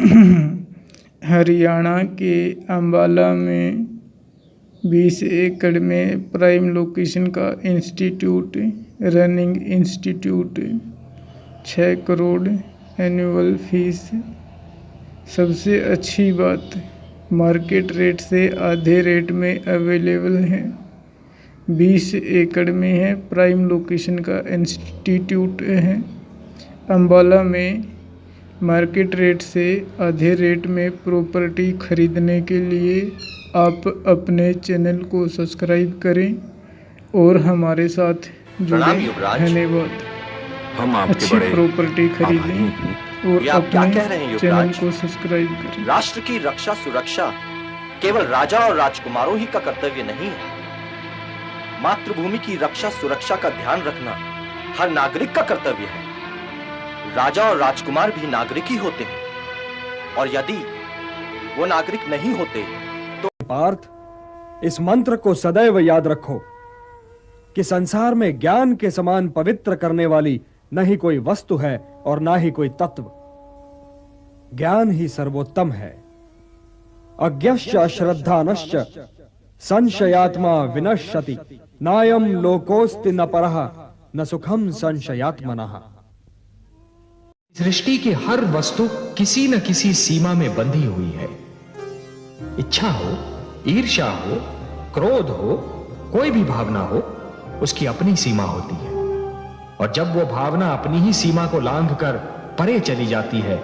हरियाणा के अंबाला में 20 एकड़ में प्राइम लोकेशन का institute, running institute, 6 crore annual fees. सबसे अच्छी बात, मार्केट रेट से आधे रेट में अवेलेबल है। 20 एकड़ में है, प्राइम लोकेशन का इंस्टीट्यूट है। अंबाला में मार्केट रेट से आधे रेट में प्रॉपर्टी खरीदने के लिए आप अपने चैनल को सब्सक्राइब करें और हमारे साथ जुड़े। धन्यवाद। हम आपके अच्छी बड़े प्रॉपर्टी खरीदें और अपने चैनल को सब्सक्राइब करें। राष्ट्र की रक्षा सुरक्षा केवल राजा और राजकुमारों ही का कर्तव्य नहीं है। मातृभूमि की रक्षा सुरक्षा का ध्यान रखना हर नागरिक का कर्तव्य है। राजा और राजकुमार भी नागरिक ही होते हैं, और यदि वो नागरिक नहीं होते तो पार्थ, इस मंत्र को सदैव याद रखो कि संसार में ज्ञान के समान पवित्र करने वाली न ही कोई वस्तु है और ना ही कोई तत्व। ज्ञान ही सर्वोत्तम है। अज्ञश्च अश्रद्धानश्च संशयात्मा विनश्यति, नायम लोकोस्ति न परः न सुखम संशयात्मनः। सृष्टि की हर वस्तु किसी न किसी सीमा में बंधी हुई है। इच्छा हो, ईर्ष्या हो, क्रोध हो, कोई भी भावना हो, उसकी अपनी सीमा होती है। और जब वो भावना अपनी ही सीमा को लांघकर परे चली जाती है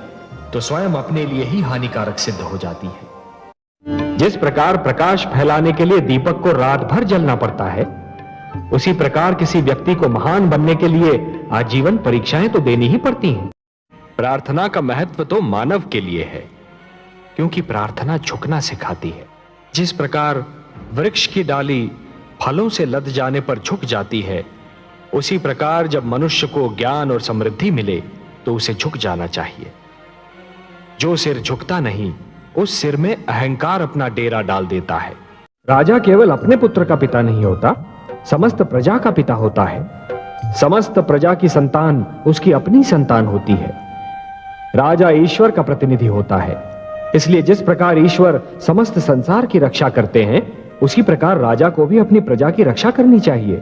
तो स्वयं अपने लिए ही हानिकारक सिद्ध हो जाती है। जिस प्रकार प्रकाश फैलाने के लिए दीपक को रात भर जलना पड़ता है, उसी प्रकार किसी व्यक्ति को महान बनने के लिए आजीवन परीक्षाएं तो देनी ही पड़ती हैं। प्रार्थना का महत्व तो मानव के लिए है, क्योंकि प्रार्थना झुकना सिखाती है। जिस प्रकार वृक्ष की डाली फलों से लद जाने पर झुक जाती है, उसी प्रकार जब मनुष्य को ज्ञान और समृद्धि मिले तो उसे झुक जाना चाहिए। जो सिर झुकता नहीं, उस सिर में अहंकार अपना डेरा डाल देता है। राजा केवल अपने पुत्र का पिता नहीं होता, समस्त प्रजा का पिता होता है। समस्त प्रजा की संतान उसकी अपनी संतान होती है। राजा ईश्वर का प्रतिनिधि होता है, इसलिए जिस प्रकार ईश्वर समस्त संसार की रक्षा करते हैं, उसी प्रकार राजा को भी अपनी प्रजा की रक्षा करनी चाहिए।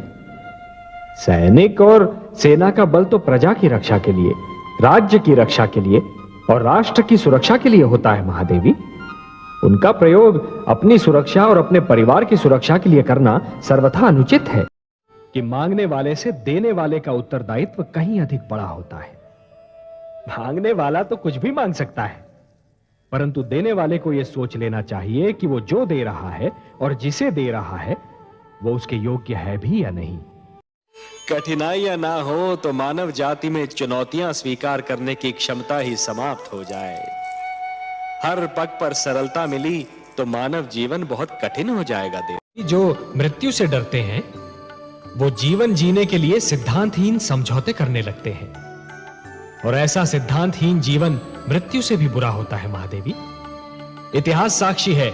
सैनिक और सेना का बल तो प्रजा की रक्षा के लिए, राज्य की रक्षा के लिए और राष्ट्र की सुरक्षा के लिए होता है महादेवी। उनका प्रयोग अपनी सुरक्षा और अपने परिवार की सुरक्षा के लिए करना सर्वथा अनुचित है। कि मांगने वाले से देने वाले का उत्तरदायित्व कहीं अधिक बड़ा होता है। मांगने वाला तो कुछ भी मांग सकता है, परंतु देने वाले को यह सोच लेना चाहिए कि वो जो दे रहा है और जिसे दे रहा है वो उसके योग्य है भी या नहीं। कठिनाइयां ना हो तो मानव जाति में चुनौतियां स्वीकार करने की क्षमता ही समाप्त हो जाए। हर पग पर सरलता मिली तो मानव जीवन बहुत कठिन हो जाएगा। जो मृत्यु से डरते हैं वो जीवन जीने के लिए सिद्धांतहीन समझौते करने लगते हैं, और ऐसा सिद्धांतहीन जीवन मृत्यु से भी बुरा होता है महादेवी। इतिहास साक्षी है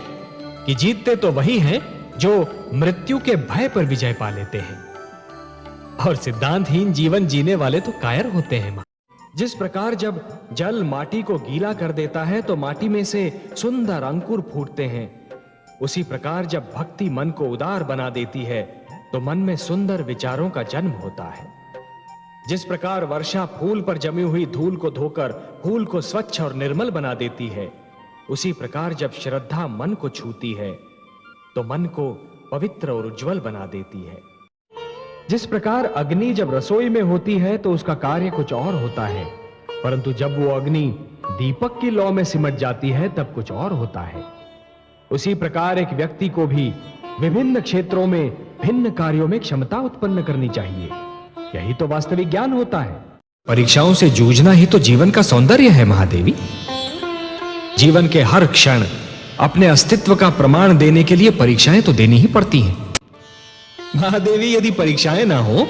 कि जीतते तो वही हैं जो मृत्यु के भय पर विजय पा लेते हैं, और सिद्धांतहीन जीवन जीने वाले तो कायर होते हैं। जिस प्रकार जब जल माटी को गीला कर देता है तो माटी में से सुंदर अंकुर फूटते हैं, उसी प्रकार जब भक्ति मन को उदार बना देती है तो मन में सुंदर विचारों का जन्म होता है। जिस प्रकार वर्षा फूल पर जमी हुई धूल को धोकर फूल को स्वच्छ और निर्मल बना देती है, उसी प्रकार जब श्रद्धा मन को छूती है तो मन को पवित्र और उज्जवल बना देती है। जिस प्रकार अग्नि जब रसोई में होती है तो उसका कार्य कुछ और होता है, परंतु जब वो अग्नि दीपक की लौ में सिमट जाती है तब कुछ और होता है। उसी प्रकार एक व्यक्ति को भी विभिन्न क्षेत्रों में भिन्न कार्यों में क्षमता उत्पन्न करनी चाहिए। यही तो वास्तविक ज्ञान होता है। परीक्षाओं से जूझना ही तो जीवन का सौंदर्य है महादेवी। जीवन के हर क्षण अपने अस्तित्व का प्रमाण देने के लिए परीक्षाएं तो देनी ही पड़ती हैं। महादेवी, यदि परीक्षाएं ना हो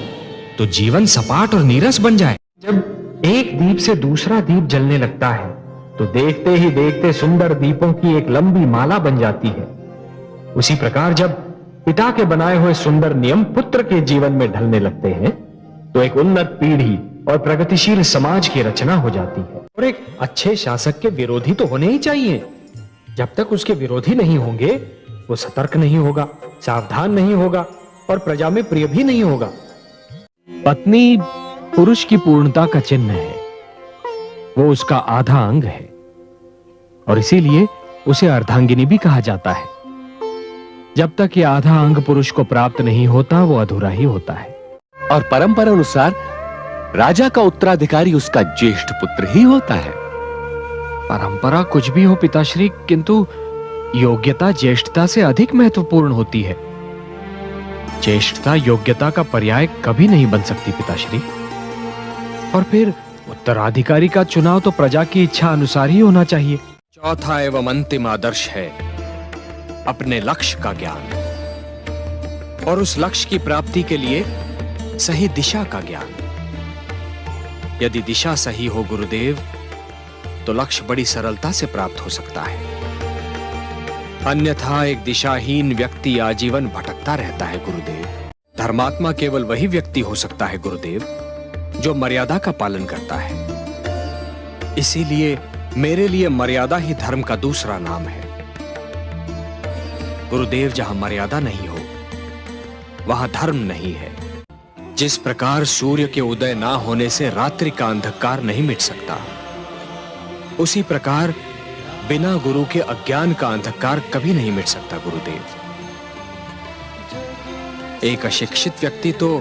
तो जीवन सपाट और नीरस बन जाए। जब एक दीप से दूसरा दीप जलने लगता है तो देखते ही देखते सुंदर दीपों की एक लंबी माला बन जाती है। उसी प्रकार जब पिता के बनाए हुए सुंदर नियम पुत्र के जीवन में ढलने लगते हैं तो एक उन्नत पीढ़ी और प्रगतिशील समाज की रचना हो जाती है। और एक अच्छे शासक के विरोधी तो होने ही चाहिए। जब तक उसके विरोधी नहीं होंगे, वो सतर्क नहीं होगा, सावधान नहीं होगा और प्रजा में प्रिय भी नहीं होगा। पत्नी पुरुष की पूर्णता का चिन्ह है, वो उसका आधा अंग है और इसीलिए उसे अर्धांगिनी भी कहा जाता है। जब तक ये आधा अंग पुरुष को प्राप्त नहीं होता, वो अधूरा ही होता है। और परंपरा अनुसार राजा का उत्तराधिकारी उसका ज्येष्ठ पुत्र ही होता है। परंपरा कुछ भी हो पिताश्री, किंतु योग्यता ज्येष्ठता से अधिक महत्वपूर्ण होती है। ज्येष्ठता योग्यता का पर्याय कभी नहीं बन सकती पिताश्री। और फिर उत्तराधिकारी का चुनाव तो प्रजा की इच्छा अनुसार ही होना चाहिए। चौथा एवं अंतिम आदर्श है अपने लक्ष्य का ज्ञान, और उस लक्ष्य की प्राप्ति के लिए सही दिशा का ज्ञान। यदि दिशा सही हो गुरुदेव, तो लक्ष्य बड़ी सरलता से प्राप्त हो सकता है। अन्यथा एक दिशाहीन व्यक्ति आजीवन भटकता रहता है गुरुदेव। धर्मात्मा केवल वही व्यक्ति हो सकता है गुरुदेव जो मर्यादा का पालन करता है। इसीलिए मेरे लिए मर्यादा ही धर्म का दूसरा नाम है। गुरुदेव, जहां मर्यादा नहीं हो वहां धर्म नहीं है। जिस प्रकार सूर्य के उदय ना होने से रात्रि का अंधकार नहीं मिट सकता, उसी प्रकार बिना गुरु के अज्ञान का अंधकार कभी नहीं मिट सकता गुरुदेव। एक अशिक्षित व्यक्ति तो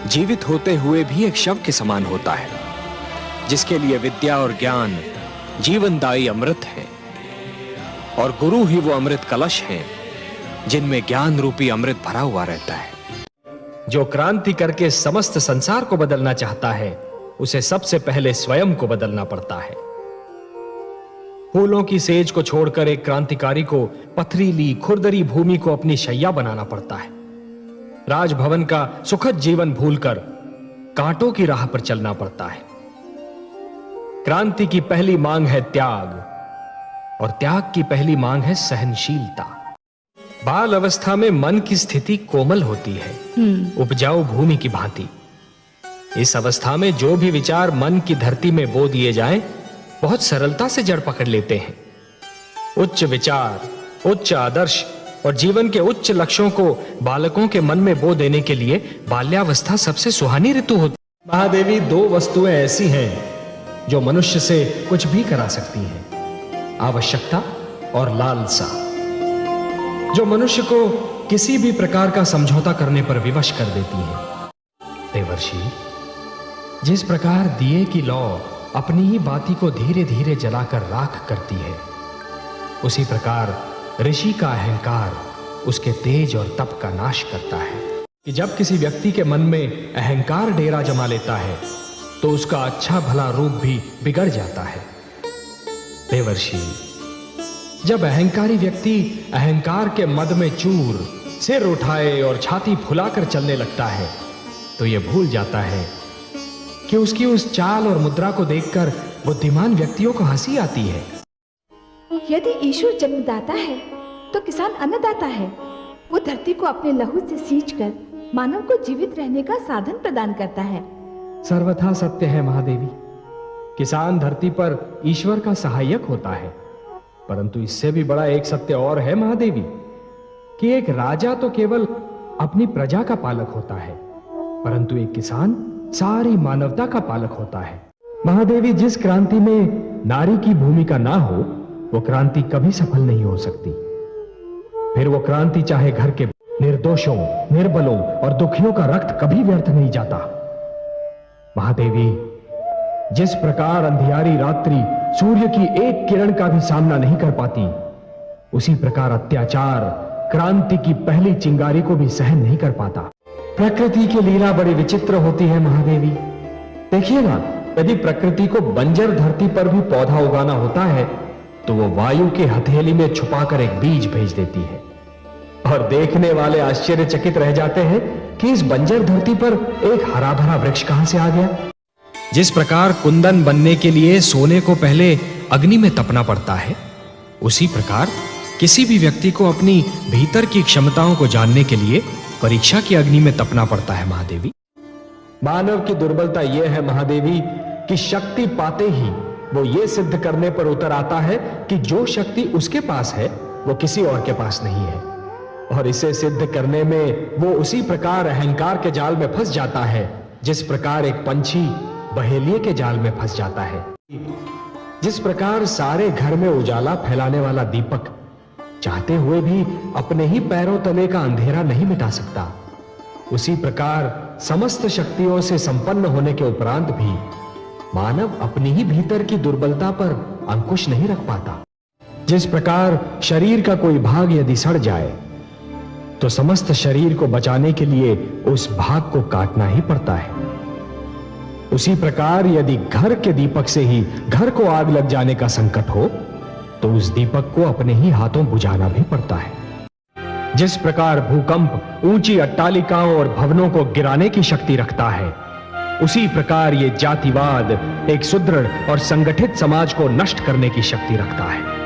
जीवित होते हुए भी एक शव के समान होता है, जिसके लिए विद्या और ज्ञान जीवनदायी अमृत है, और गुरु ही वो अमृत कलश है जिनमें ज्ञान रूपी अमृत भरा हुआ रहता है। जो क्रांति करके समस्त संसार को बदलना चाहता है, उसे सबसे पहले स्वयं को बदलना पड़ता है। फूलों की सेज को छोड़कर एक क्रांतिकारी को पथरीली खुरदरी भूमि को अपनी शैया बनाना पड़ता है। राजभवन का सुखद जीवन भूलकर कांटों की राह पर चलना पड़ता है। क्रांति की पहली मांग है त्याग, और त्याग की पहली मांग है सहनशीलता। बाल अवस्था में मन की स्थिति कोमल होती है, उपजाऊ भूमि की भांति। इस अवस्था में जो भी विचार मन की धरती में बो दिए जाएं, बहुत सरलता से जड़ पकड़ लेते हैं। उच्च विचार, उच्च आदर्श और जीवन के उच्च लक्ष्यों को बालकों के मन में बो देने के लिए बाल्यावस्था सबसे सुहानी ऋतु होती है। महादेवी, दो वस्तुएं ऐसी हैं जो मनुष्य से कुछ भी करा सकती हैं, आवश्यकता और लालसा, जो मनुष्य को किसी भी प्रकार का समझौता करने पर विवश कर देती हैं। देवर्षि, जिस प्रकार दिए की लौ अपनी ही बाती को धीरे धीरे जलाकर राख करती है, उसी प्रकार ऋषि का अहंकार उसके तेज और तप का नाश करता है। कि जब किसी व्यक्ति के मन में अहंकार डेरा जमा लेता है, तो उसका अच्छा भला रूप भी बिगड़ जाता है। देवर्षि, जब अहंकारी व्यक्ति अहंकार के मद में चूर, सिर उठाए और छाती फुलाकर चलने लगता है, तो यह भूल जाता है कि उसकी उस चाल और मुद्रा को देखकर बुद्धिमान व्यक्तियों को हंसी आती है। यदि ईश्वर जन्मदाता है तो किसान अन्नदाता है। वो धरती को अपने लहू से सींचकर मानव को जीवित रहने का साधन प्रदान करता है। सर्वथा सत्य है महादेवी। किसान धरती पर ईश्वर का सहायक होता है, परंतु इससे भी बड़ा एक सत्य और है महादेवी, कि एक राजा तो केवल अपनी प्रजा का पालक होता है, परंतु एक किसान सारी मानवता का पालक होता है। महादेवी, जिस क्रांति में नारी की भूमिका ना हो, वो क्रांति कभी सफल नहीं हो सकती। फिर वो क्रांति चाहे घर के निर्दोषों, निर्बलों और दुखियों का रक्त कभी व्यर्थ नहीं जाता। महादेवी, जिस प्रकार अंधियारी रात्रि सूर्य की एक किरण का भी सामना नहीं कर पाती, उसी प्रकार अत्याचार क्रांति की पहली चिंगारी को भी सहन नहीं कर पाता। प्रकृति की लीला बड़ी विचित्र होती है महादेवी। देखिए ना, यदि प्रकृति को बंजर धरती पर भी पौधा उगाना होता है, तो वो वायु के हथेली में छुपाकर एक बीज भेज देती है, और देखने वाले आश्चर्यचकित रह जाते हैं कि इस बंजर धरती पर एक हरा भरा वृक्ष कहां से आ गया। जिस प्रकार कुंदन बनने के लिए सोने को पहले अग्नि में तपना पड़ता है, उसी प्रकार किसी भी व्यक्ति को अपनी भीतर की क्षमताओं को जानने के लिए परीक्षा की अग्नि में तपना पड़ता है महादेवी। मानव की दुर्बलता यह है महादेवी कि शक्ति पाते ही वो ये सिद्ध करने पर उतर आता है कि जो शक्ति उसके पास है वो किसी और के पास नहीं है, और इसे सिद्ध करने में वो उसी प्रकार अहंकार के जाल में फंस जाता है जिस प्रकार एक पंछी बहेलिए के जाल में फंस जाता है। जिस प्रकार सारे घर में उजाला फैलाने वाला दीपक चाहते हुए भी अपने ही पैरों तले का अंधेरा नहीं मिटा सकता, उसी प्रकार समस्त शक्तियों से संपन्न होने के उपरांत भी मानव अपनी ही भीतर की दुर्बलता पर अंकुश नहीं रख पाता। जिस प्रकार शरीर का कोई भाग यदि सड़ जाए तो समस्त शरीर को बचाने के लिए उस भाग को काटना ही पड़ता है, उसी प्रकार यदि घर के दीपक से ही घर को आग लग जाने का संकट हो तो उस दीपक को अपने ही हाथों बुझाना भी पड़ता है। जिस प्रकार भूकंप ऊंची अट्टालिकाओं और भवनों को गिराने की शक्ति रखता है, उसी प्रकार ये जातिवाद एक सुदृढ़ और संगठित समाज को नष्ट करने की शक्ति रखता है।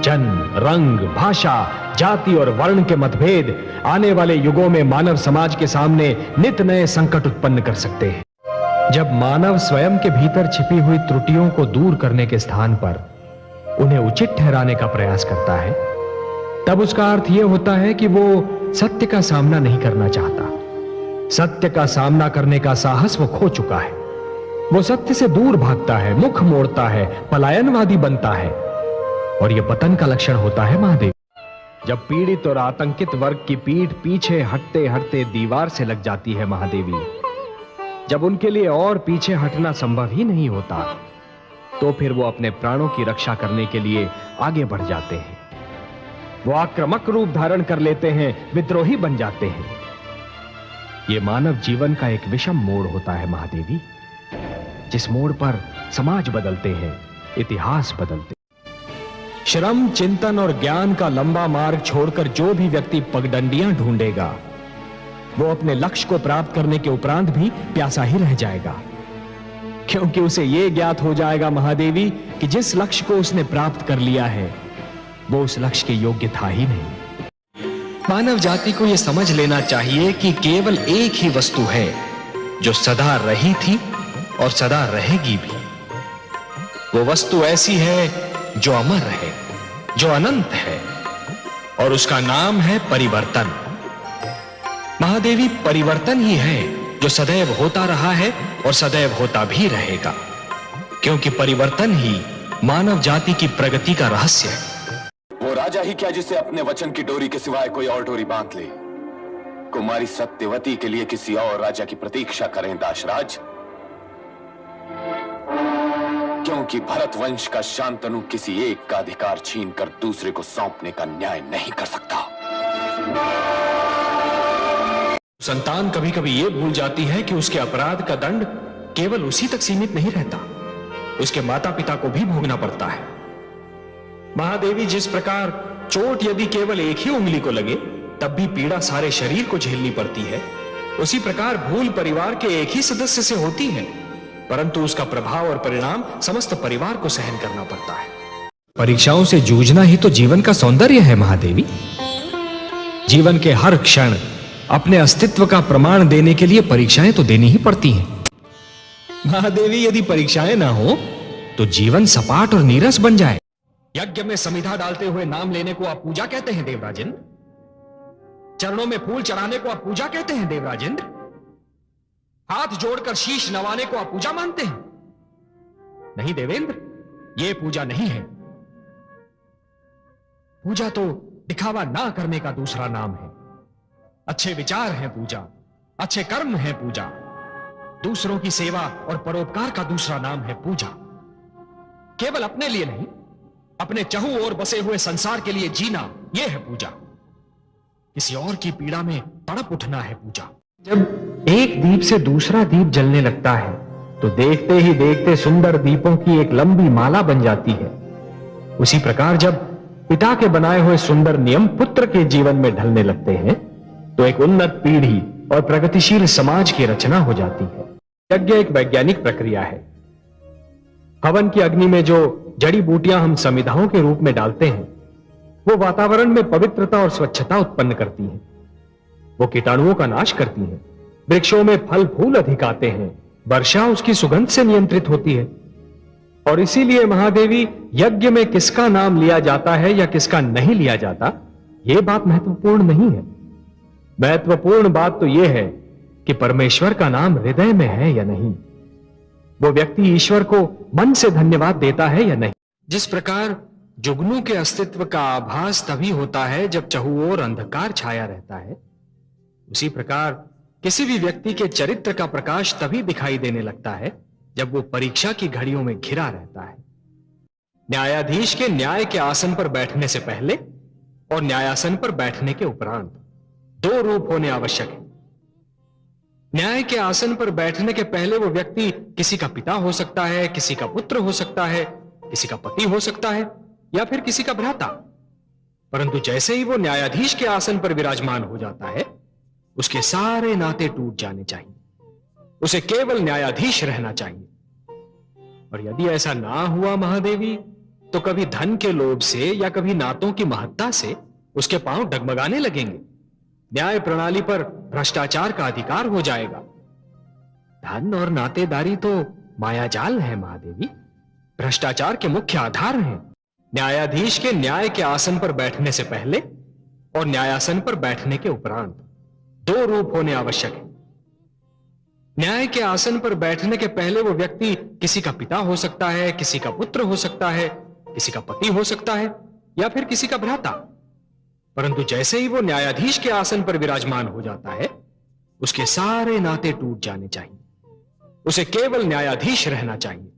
जन्म, रंग, भाषा, जाति और वर्ण के मतभेद आने वाले युगों में मानव समाज के सामने नित नए संकट उत्पन्न कर सकते हैं। जब मानव स्वयं के भीतर छिपी हुई त्रुटियों को दूर करने के स्थान पर उन्हें उचित ठहराने का प्रयास करता है, तब उसका अर्थ यह होता है कि वो सत्य का सामना नहीं करना चाहता। सत्य का सामना करने का साहस वो खो चुका है। वो सत्य से दूर भागता है, मुख मोड़ता है, पलायनवादी बनता है, और यह पतन का लक्षण होता है महादेव। जब पीड़ित और आतंकित वर्ग की पीठ पीछे हटते हटते दीवार से लग जाती है महादेवी, जब उनके लिए और पीछे हटना संभव ही नहीं होता, तो फिर वो अपने प्राणों की रक्षा करने के लिए आगे बढ़ जाते हैं। वो आक्रामक रूप धारण कर लेते हैं, विद्रोही बन जाते हैं। ये मानव जीवन का एक विषम मोड़ होता है महादेवी, जिस मोड़ पर समाज बदलते हैं, इतिहास बदलते। श्रम, चिंतन और ज्ञान का लंबा मार्ग छोड़कर जो भी व्यक्ति पगडंडियां ढूंढेगा, वो अपने लक्ष्य को प्राप्त करने के उपरांत भी प्यासा ही रह जाएगा, क्योंकि उसे यह ज्ञात हो जाएगा महादेवी कि जिस लक्ष्य को उसने प्राप्त कर लिया है वो उस लक्ष्य के योग्य था ही नहीं। मानव जाति को यह समझ लेना चाहिए कि केवल एक ही वस्तु है जो सदा रही थी और सदा रहेगी भी। वो वस्तु ऐसी है जो अमर है, जो अनंत है, और उसका नाम है परिवर्तन। महादेवी, परिवर्तन ही है जो सदैव होता रहा है और सदैव होता भी रहेगा, क्योंकि परिवर्तन ही मानव जाति की प्रगति का रहस्य है। वो राजा ही क्या जिसे अपने वचन की डोरी के सिवाय कोई और डोरी बांध ले। कुमारी सत्यवती के लिए किसी और राजा की प्रतीक्षा करें दाशराज, क्योंकि भरत वंश का शांतनु किसी एक का अधिकार छीनकर दूसरे को सौंपने का न्याय नहीं कर सकता। संतान कभी कभी यह भूल जाती है कि उसके अपराध का दंड केवल उसी तक सीमित नहीं रहता, उसके माता पिता को भी भोगना पड़ता है। महादेवी, जिस प्रकार चोट यदि केवल एक ही उंगली को लगे तब भी पीड़ा सारे शरीर को झेलनी पड़ती है, उसी प्रकार भूल परिवार के एक ही सदस्य से होती है, परंतु उसका प्रभाव और परिणाम समस्त परिवार को सहन करना पड़ता है। परीक्षाओं से जूझना ही तो जीवन का सौंदर्य है महादेवी। जीवन के हर क्षण अपने अस्तित्व का प्रमाण देने के लिए परीक्षाएं तो देनी ही पड़ती हैं। महादेवी, यदि परीक्षाएं ना हो तो जीवन सपाट और नीरस बन जाए। यज्ञ में समिधा डालते हुए नाम लेने को आप पूजा कहते हैं देवराजेंद्र? चरणों में फूल चढ़ाने को आप पूजा कहते हैं देवराजेंद्र? हाथ जोड़कर शीश नवाने को आप पूजा मानते हैं? नहीं देवेंद्र, यह पूजा नहीं है। पूजा तो दिखावा ना करने का दूसरा नाम है। अच्छे विचार हैं पूजा, अच्छे कर्म है पूजा, दूसरों की सेवा और परोपकार का दूसरा नाम है पूजा। केवल अपने लिए नहीं, अपने चहु ओर बसे हुए संसार के लिए जीना, यह है पूजा। किसी और की पीड़ा में तड़प उठना है पूजा। जब एक दीप से दूसरा दीप जलने लगता है तो देखते ही देखते सुंदर दीपों की एक लंबी माला बन जाती है। उसी प्रकार जब पिता के बनाए हुए सुंदर नियम पुत्र के जीवन में ढलने लगते हैं तो एक उन्नत पीढ़ी और प्रगतिशील समाज की रचना हो जाती है। यज्ञ एक वैज्ञानिक प्रक्रिया है। हवन की अग्नि में जो जड़ी बूटियां हम समिधाओं के रूप में डालते हैं वो वातावरण में पवित्रता और स्वच्छता उत्पन्न करती हैं। वो कीटाणुओं का नाश करती हैं वृक्षों में फल फूल अधिक आते हैं, वर्षा उसकी सुगंध से नियंत्रित होती है। और इसीलिए महादेवी, यज्ञ में किसका नाम लिया जाता है या किसका नहीं लिया जाता, यह बात महत्वपूर्ण नहीं है। महत्वपूर्ण बात तो यह है कि परमेश्वर का नाम हृदय में है या नहीं, वो व्यक्ति ईश्वर को मन से धन्यवाद देता है या नहीं। जिस प्रकार जुगनू के अस्तित्व का आभास तभी होता है जब चहुओर अंधकार छाया रहता है, उसी प्रकार किसी भी व्यक्ति के चरित्र का प्रकाश तभी दिखाई देने लगता है जब वो परीक्षा की घड़ियों में घिरा रहता है। न्यायाधीश के न्याय के आसन पर बैठने से पहले और न्यायासन पर बैठने के उपरांत दो रूप होने आवश्यक है। न्याय के आसन पर बैठने के पहले वो व्यक्ति किसी का पिता हो सकता है, किसी का पुत्र हो सकता है, किसी का पति हो सकता है या फिर किसी का भ्राता। परंतु जैसे ही वो न्यायाधीश के आसन पर विराजमान हो जाता है, उसके सारे नाते टूट जाने चाहिए, उसे केवल न्यायाधीश रहना चाहिए। और यदि ऐसा ना हुआ महादेवी, तो कभी धन के लोभ से या कभी नातों की महत्ता से उसके पांव डगमगाने लगेंगे, न्याय प्रणाली पर भ्रष्टाचार का अधिकार हो जाएगा। धन और नातेदारी तो मायाजाल है महादेवी, भ्रष्टाचार के मुख्य आधार हैं। न्यायाधीश के न्याय के आसन पर बैठने से पहले और न्यायासन पर बैठने के उपरांत दो रूप होने आवश्यक है। न्याय के आसन पर बैठने के पहले वो व्यक्ति किसी का पिता हो सकता है, किसी का पुत्र हो सकता है, किसी का पति हो सकता है या फिर किसी का भ्राता। परंतु जैसे ही वो न्यायाधीश के आसन पर विराजमान हो जाता है, उसके सारे नाते टूट जाने चाहिए, उसे केवल न्यायाधीश रहना चाहिए।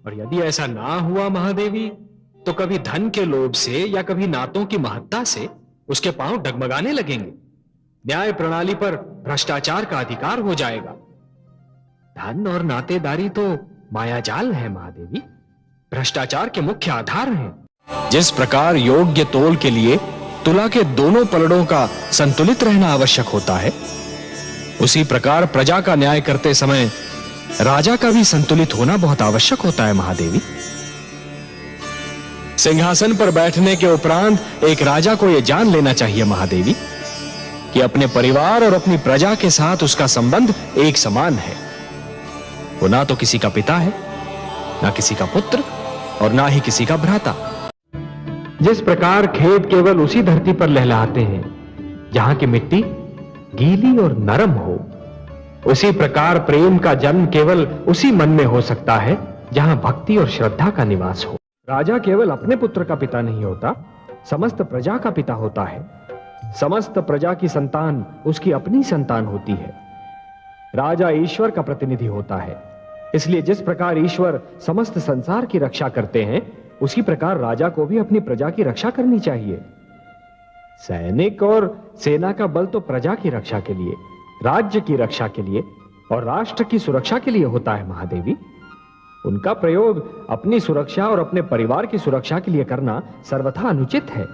और यदि ऐसा ना हुआ महादेवी, तो कभी धन के लोभ से या कभी नातों की महत्ता से उसके पांव डगमगाने लगेंगे, न्याय प्रणाली पर भ्रष्टाचार का अधिकार हो जाएगा। धन और नातेदारी तो मायाजाल है महादेवी, भ्रष्टाचार के मुख्य आधार हैं। जिस प्रकार योग्य तोल के लिए तुला के दोनों पलड़ों का संतुलित रहना आवश्यक होता है, उसी प्रकार प्रजा का न्याय करते समय राजा का भी संतुलित होना बहुत आवश्यक होता है महादेवी। सिंहासन पर बैठने के उपरांत एक राजा को यह जान लेना चाहिए महादेवी कि अपने परिवार और अपनी प्रजा के साथ उसका संबंध एक समान है। वो ना तो किसी का पिता है, ना किसी का पुत्र और ना ही किसी का भ्राता। जिस प्रकार खेत केवल उसी धरती पर लहलहाते हैं जहां की मिट्टी गीली और नरम हो, उसी प्रकार प्रेम का जन्म केवल उसी मन में हो सकता है जहां भक्ति और श्रद्धा का निवास हो। राजा केवल अपने पुत्र का पिता नहीं होता, समस्त प्रजा का पिता होता है। समस्त प्रजा की संतान उसकी अपनी संतान होती है। राजा ईश्वर का प्रतिनिधि होता है, इसलिए जिस प्रकार ईश्वर समस्त संसार की रक्षा करते हैं, उसी प्रकार राजा को भी अपनी प्रजा की रक्षा करनी चाहिए। सैनिक और सेना का बल तो प्रजा की रक्षा के लिए, राज्य की रक्षा के लिए और राष्ट्र की सुरक्षा के लिए होता है महादेवी। उनका प्रयोग अपनी सुरक्षा और अपने परिवार की सुरक्षा के लिए करना सर्वथा अनुचित है।